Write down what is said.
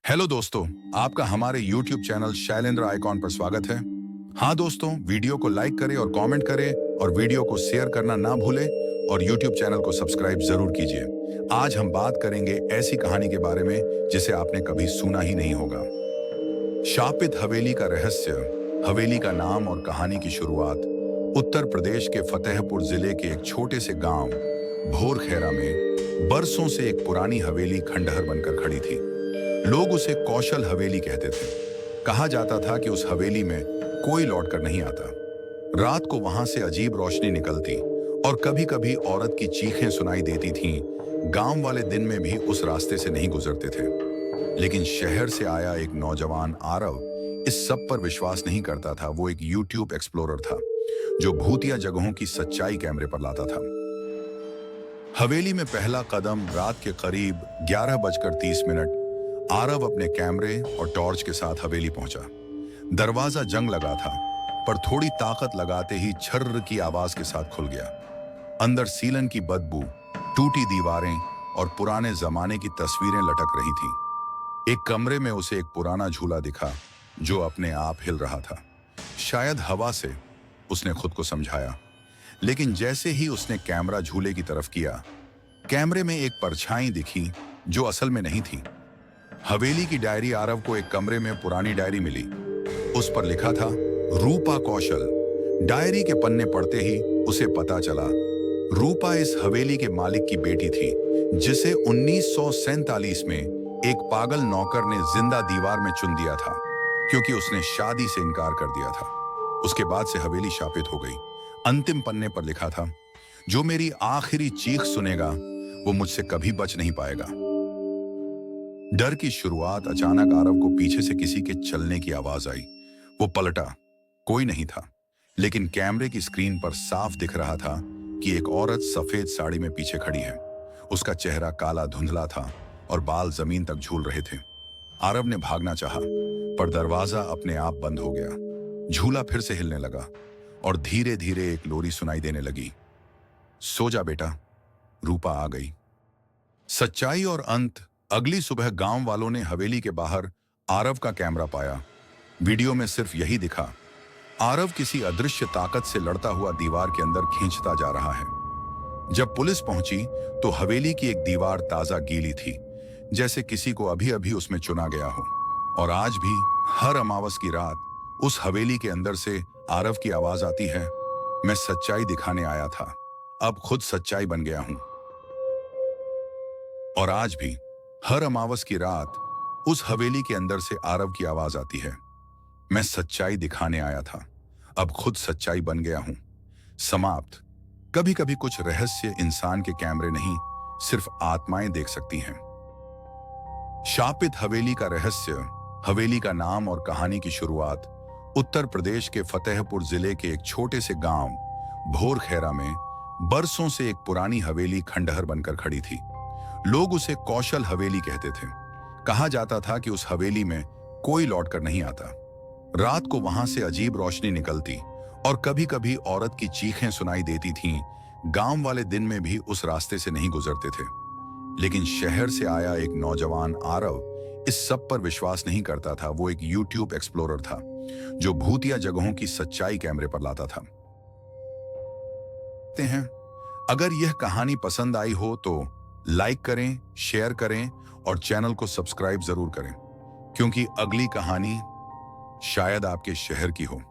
Hello दोस्तों, आपका हमारे YouTube चैनल शैलेंद्र आइकॉन पर स्वागत है। हाँ दोस्तों, वीडियो को लाइक करें और कमेंट करें और वीडियो को शेयर करना ना भूलें और YouTube चैनल को सब्सक्राइब जरूर कीजिए। आज हम बात करेंगे ऐसी कहानी के बारे में जिसे आपने कभी सुना ही नहीं होगा। शापित हवेली का रहस्य। हवेली का नाम और कहानी की शुरुआत उत्तर प्रदेश के फतेहपुर जिले के एक छोटे से गांव भोरखेरा में बरसों से एक पुरानी हवेली खंडहर बनकर खड़ी थी। लोग उसे कौशल हवेली कहते थे। कहा जाता था कि उस हवेली में कोई लौटकर नहीं आता। रात को वहां से अजीब रोशनी निकलती और कभी-कभी औरत की चीखें सुनाई देती थीं। गांव वाले दिन में भी उस रास्ते से नहीं गुजरते थे। लेकिन शहर से आया एक नौजवान आरव इस सब पर विश्वास नहीं करता था। वो एक यूट्यूब एक्सप्लोरर था जो भूतिया जगहों की सच्चाई कैमरे पर लाता था। हवेली में पहला कदम रात के करीब 11:30 आरव अपने कैमरे और टॉर्च के साथ हवेली पहुंचा। दरवाजा जंग लगा था, पर थोड़ी ताकत लगाते ही छर्र की आवाज के साथ खुल गया। अंदर सीलन की बदबू, टूटी दीवारें और पुराने जमाने की तस्वीरें लटक रही थीं। एक कमरे में उसे एक पुराना झूला दिखा जो अपने आप हिल रहा था। शायद हवा से, उसने खुद को समझाया। लेकिन जैसे ही उसने कैमरा झूले की तरफ किया, कैमरे में एक परछाई दिखी जो असल में नहीं थी। हवेली की डायरी। आरव को एक कमरे में पुरानी डायरी मिली। उस पर लिखा था रूपा कौशल। डायरी के पन्ने पढ़ते ही उसे पता चला रूपा इस हवेली के मालिक की बेटी थी, जिसे 1947 में एक पागल नौकर ने जिंदा दीवार में चुन दिया था क्योंकि उसने शादी से इनकार कर दिया था। उसके बाद से हवेली शापित हो गई। अंतिम पन्ने पर लिखा था, जो मेरी आखिरी चीख सुनेगा वो मुझसे कभी बच नहीं पाएगा। डर की शुरुआत। अचानक आरव को पीछे से किसी के चलने की आवाज आई। वो पलटा, कोई नहीं था, लेकिन कैमरे की स्क्रीन पर साफ दिख रहा था कि एक औरत सफेद साड़ी में पीछे खड़ी है। उसका चेहरा काला धुंधला था और बाल जमीन तक झूल रहे थे। आरव ने भागना चाहा, पर दरवाजा अपने आप बंद हो गया। झूला फिर से हिलने लगा और धीरे धीरे एक लोरी सुनाई देने लगी। सो जा बेटा, रूपा आ गई। सच्चाई और अंत। अगली सुबह गांव वालों ने हवेली के बाहर आरव का कैमरा पाया। वीडियो में सिर्फ यही दिखा, आरव किसी अदृश्य ताकत से लड़ता हुआ दीवार के अंदर खींचता जा रहा है। जब पुलिस पहुंची तो हवेली की एक दीवार ताजा गीली थी, जैसे किसी को अभी अभी उसमें चुना गया हो। और आज भी हर अमावस की रात उस हवेली के अंदर से आरव की आवाज आती है, मैं सच्चाई दिखाने आया था, अब खुद सच्चाई बन गया हूं। और आज भी हर अमावस की रात उस हवेली के अंदर से आरव की आवाज आती है, मैं सच्चाई दिखाने आया था, अब खुद सच्चाई बन गया हूं। समाप्त। कभी कभी कुछ रहस्य इंसान के कैमरे नहीं, सिर्फ आत्माएं देख सकती हैं। शापित हवेली का रहस्य। हवेली का नाम और कहानी की शुरुआत उत्तर प्रदेश के फतेहपुर जिले के एक छोटे से गांव भोरखेरा में बरसों से एक पुरानी हवेली खंडहर बनकर खड़ी थी। लोग उसे कौशल हवेली कहते थे। कहा जाता था कि उस हवेली में कोई लौटकर नहीं आता। रात को वहां से अजीब रोशनी निकलती और कभी-कभी औरत की चीखें सुनाई देती थीं। गांव वाले दिन में भी उस रास्ते से नहीं गुजरते थे। लेकिन शहर से आया एक नौजवान आरव इस सब पर विश्वास नहीं करता था। वो एक यूट्यूब एक्सप्लोरर था जो भूतिया जगहों की सच्चाई कैमरे पर लाता था। अगर यह कहानी पसंद आई हो तो लाइक करें, शेयर करें और चैनल को सब्सक्राइब जरूर करें, क्योंकि अगली कहानी शायद आपके शहर की हो।